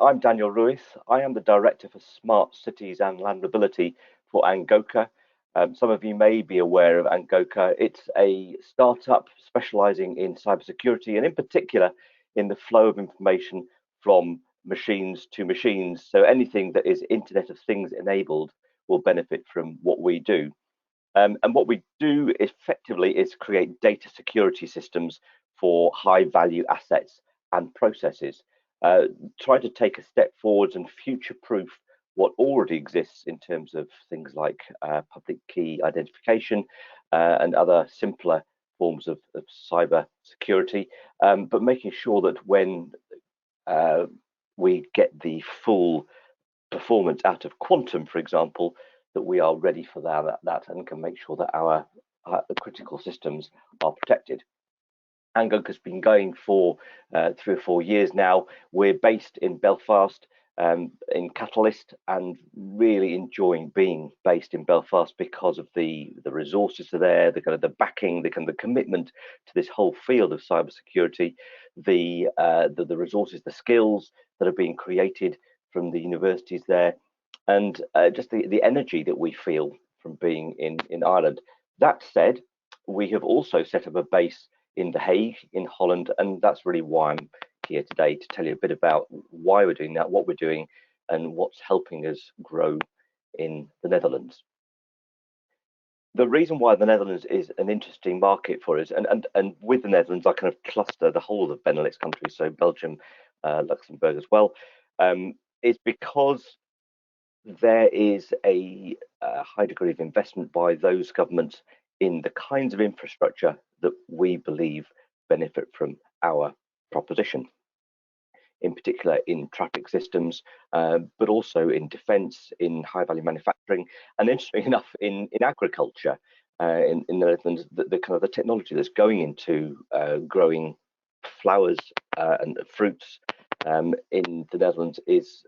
I'm Daniel Ruiz. I am the Director for Smart Cities and Land Mobility for Angoka. Some of you may be aware of Angoka. It's a startup specializing in cybersecurity and in particular in the flow of information from machines to machines. So anything that is Internet of Things enabled will benefit from what we do. And what we do effectively is create data security systems for high value assets and processes. Try to take a step forwards and future proof what already exists in terms of things like public key identification and other simpler forms of cyber security, but making sure that when we get the full performance out of quantum, for example, that we are ready for that and can make sure that our critical systems are protected. Angoka has been going for 3 or 4 years now. We're based in Belfast, in Catalyst, and really enjoying being based in Belfast because of the resources are there, the kind of the backing, the kind of the commitment to this whole field of cybersecurity, the resources, the skills that are being created from the universities there, and just the energy that we feel from being in Ireland. That said, we have also set up a base in The Hague in Holland, and that's really why I'm here today, to tell you a bit about why we're doing that, what we're doing, and what's helping us grow in the Netherlands. The reason why the Netherlands is an interesting market for us, and with the Netherlands, I kind of cluster the whole of the Benelux countries, so Belgium, Luxembourg as well, is because there is a high degree of investment by those governments in the kinds of infrastructure that we believe benefit from our proposition, in particular in traffic systems, but also in defence, in high value manufacturing, and interestingly enough, in agriculture. In the Netherlands, the kind of the technology that's going into growing flowers and fruits in the Netherlands is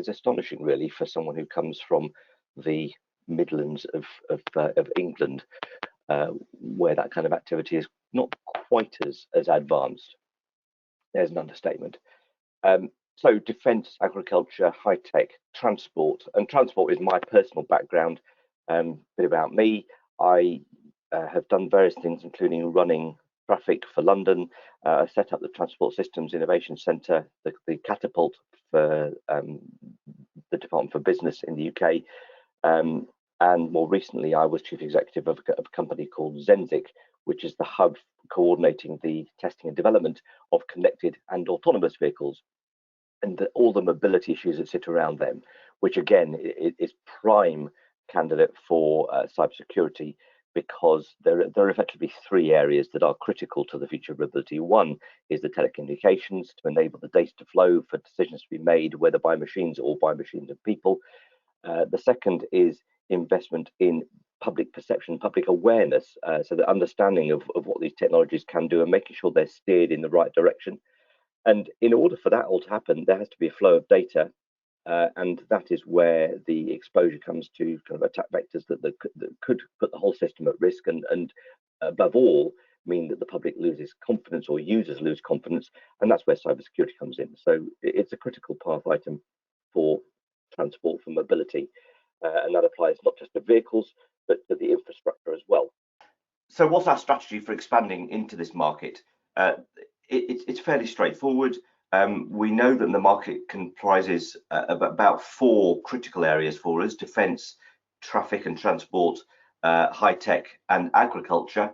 astonishing, really, for someone who comes from the Midlands of England, where that kind of activity is not quite as advanced. There's an understatement. So defence, agriculture, high tech, transport, and transport is my personal background. Bit about me: I have done various things, including running traffic for London. I set up the Transport Systems Innovation Centre, the catapult for the Department for Business in the UK. And more recently, I was chief executive of a company called Zenzik, which is the hub coordinating the testing and development of connected and autonomous vehicles, and all the mobility issues that sit around them, which again is prime candidate for cybersecurity, because there are effectively 3 areas that are critical to the future of mobility. One is the telecommunications, to enable the data to flow for decisions to be made, whether by machines or by machines and people. The second is investment in public perception, public awareness, so the understanding of what these technologies can do and making sure they're steered in the right direction. And in order for that all to happen, there has to be a flow of data, and that is where the exposure comes to kind of attack vectors that could put the whole system at risk, and above all, mean that the public loses confidence or users lose confidence, and that's where cybersecurity comes in. So it's a critical path item for transport, for mobility, and that applies not just to vehicles, but to the infrastructure as well. So what's our strategy for expanding into this market? It's fairly straightforward. We know that the market comprises about 4 critical areas for us: defence, traffic and transport, high tech, and agriculture.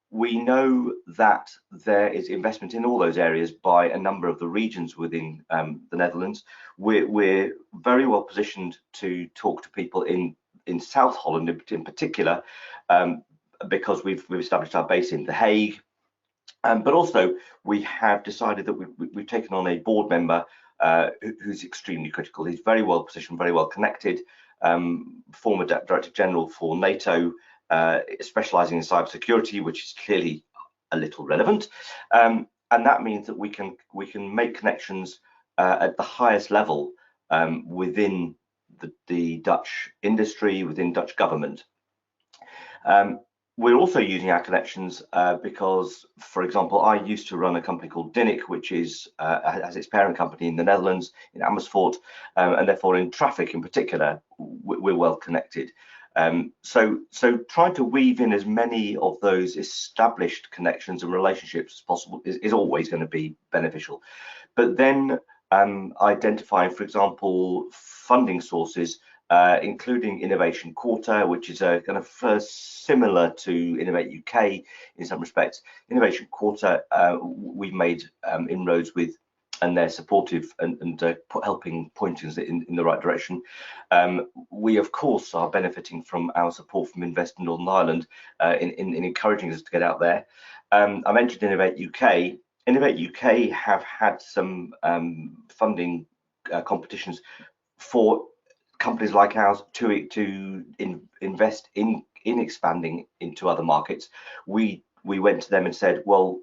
We know that there is investment in all those areas by a number of the regions within the Netherlands. We're very well positioned to talk to people in South Holland in particular, because we've established our base in The Hague. But also, we have decided that we've taken on a board member who's extremely critical. He's very well positioned, very well connected, former Director General for NATO, specialising in cybersecurity, which is clearly a little relevant. And that means that we can make connections at the highest level within the Dutch industry, within Dutch government. We're also using our connections because, for example, I used to run a company called Dinnick, which is has its parent company in the Netherlands, in Amersfoort, and therefore in traffic in particular, we're well connected. So trying to weave in as many of those established connections and relationships as possible is always going to be beneficial. But then identifying, for example, funding sources, including Innovation Quarter, which is a kind of similar to Innovate UK in some respects. Innovation Quarter, we've made inroads with, and they're supportive and helping pointing us in the right direction. We, of course, are benefiting from our support from Invest in Northern Ireland in encouraging us to get out there. I mentioned Innovate UK. Innovate UK have had some funding competitions for companies like ours to invest in expanding into other markets. We went to them and said, well,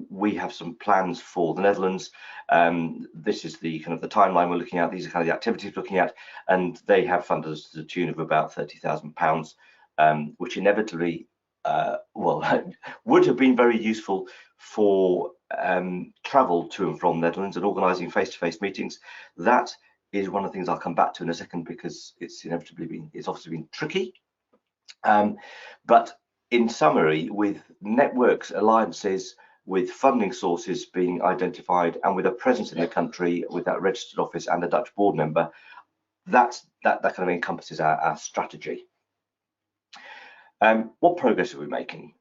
we have some plans for the Netherlands. This is the kind of the timeline we're looking at. These are kind of the activities we're looking at, and they have funded us to the tune of about £30,000, which inevitably would have been very useful for travel to and from the Netherlands and organising face-to-face meetings. That is one of the things I'll come back to in a second, because it's obviously been tricky. But in summary, with networks, alliances, with funding sources being identified, and with a presence in the country with that registered office and a Dutch board member, that kind of encompasses our strategy. What progress are we making?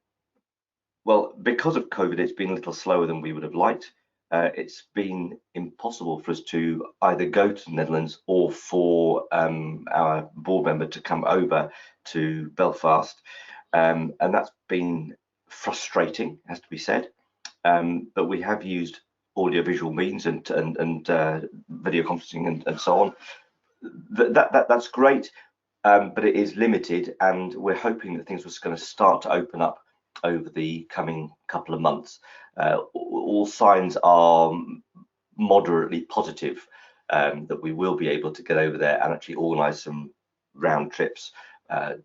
Well, because of COVID, it's been a little slower than we would have liked. It's been impossible for us to either go to the Netherlands or for our board member to come over to Belfast, and that's been frustrating, has to be said. But we have used audiovisual means and video conferencing and so on. That's great, but it is limited, and we're hoping that things are going to start to open up over the coming couple of months. All signs are moderately positive that we will be able to get over there and actually organise some round trips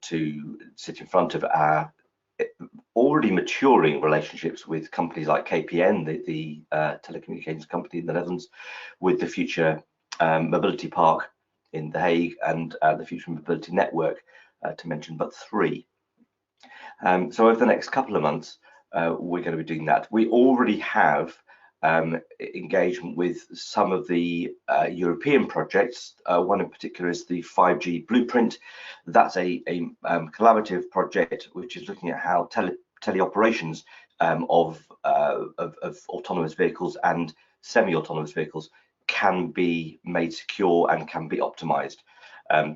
to sit in front of our already maturing relationships with companies like KPN, the telecommunications company in the Netherlands, with the Future Mobility Park in The Hague, and the Future Mobility Network, to mention but three. So over the next couple of months, we're going to be doing that. We already have engagement with some of the European projects. One in particular is the 5G Blueprint. That's a collaborative project which is looking at how teleoperations of autonomous vehicles and semi-autonomous vehicles can be made secure and can be optimized.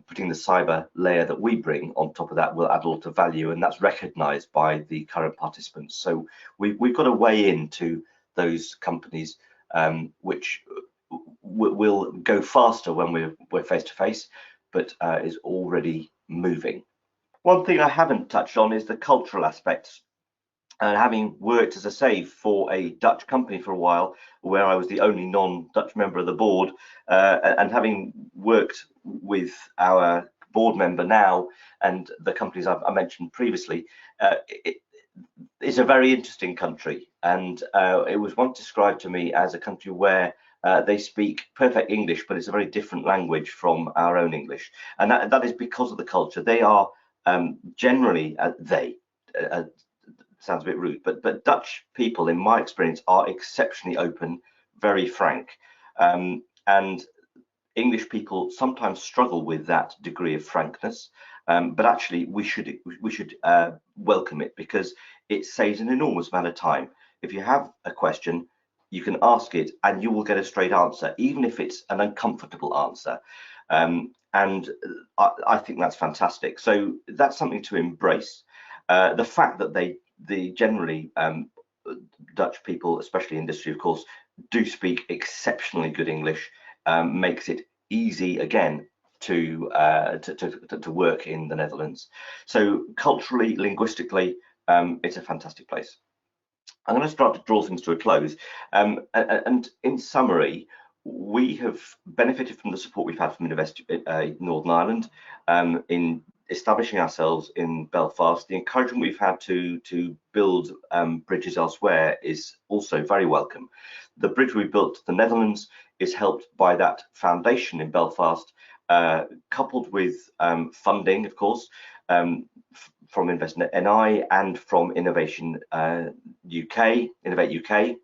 Putting the cyber layer that we bring on top of that will add a lot of value, and that's recognized by the current participants. So we've got a way into those companies, which will go faster when we're face to face, but is already moving. One thing I haven't touched on is the cultural aspects. And having worked, as I say, for a Dutch company for a while, where I was the only non-Dutch member of the board, and having worked with our board member now and the companies I mentioned previously, it's a very interesting country. And it was once described to me as a country where they speak perfect English, but it's a very different language from our own English. And that is because of the culture. They are generally, sounds a bit rude, but Dutch people, in my experience, are exceptionally open, very frank, and English people sometimes struggle with that degree of frankness. But actually, we should welcome it, because it saves an enormous amount of time. If you have a question, you can ask it, and you will get a straight answer, even if it's an uncomfortable answer. And I think that's fantastic. So that's something to embrace. The fact that the generally Dutch people, especially industry, of course, do speak exceptionally good English, makes it easy again to work in the Netherlands. So culturally, linguistically, it's a fantastic place. I'm going to start to draw things to a close, and in summary, we have benefited from the support we've had from Invest Northern Ireland in establishing ourselves in Belfast. The encouragement we've had to build bridges elsewhere is also very welcome. The bridge we built to the Netherlands is helped by that foundation in Belfast, coupled with funding, of course, from Invest NI and from Innovation UK, Innovate UK.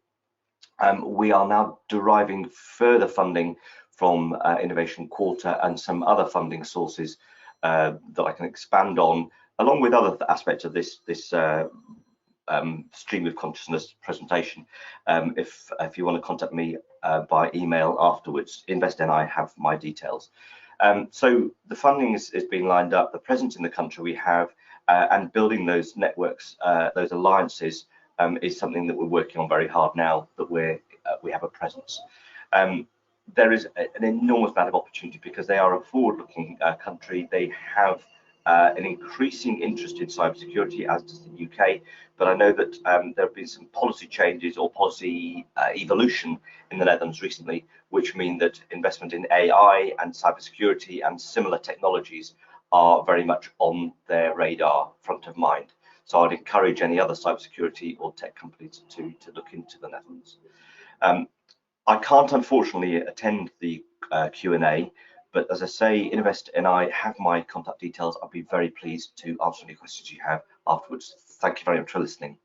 We are now deriving further funding from Innovation Quarter and some other funding sources that I can expand on, along with other aspects of this stream of consciousness presentation. If you want to contact me by email afterwards, Invest NI have my details. So the funding is being lined up, the presence in the country we have, and building those networks, those alliances, is something that we're working on very hard now that we have a presence. There is an enormous amount of opportunity because they are a forward-looking country. They have an increasing interest in cybersecurity, as does the UK. But I know that there have been some policy changes or policy evolution in the Netherlands recently, which mean that investment in AI and cybersecurity and similar technologies are very much on their radar, front of mind. So I'd encourage any other cybersecurity or tech companies to look into the Netherlands. I can't unfortunately attend the Q&A, but as I say, Invest NI have my contact details. I'll be very pleased to answer any questions you have afterwards. Thank you very much for listening.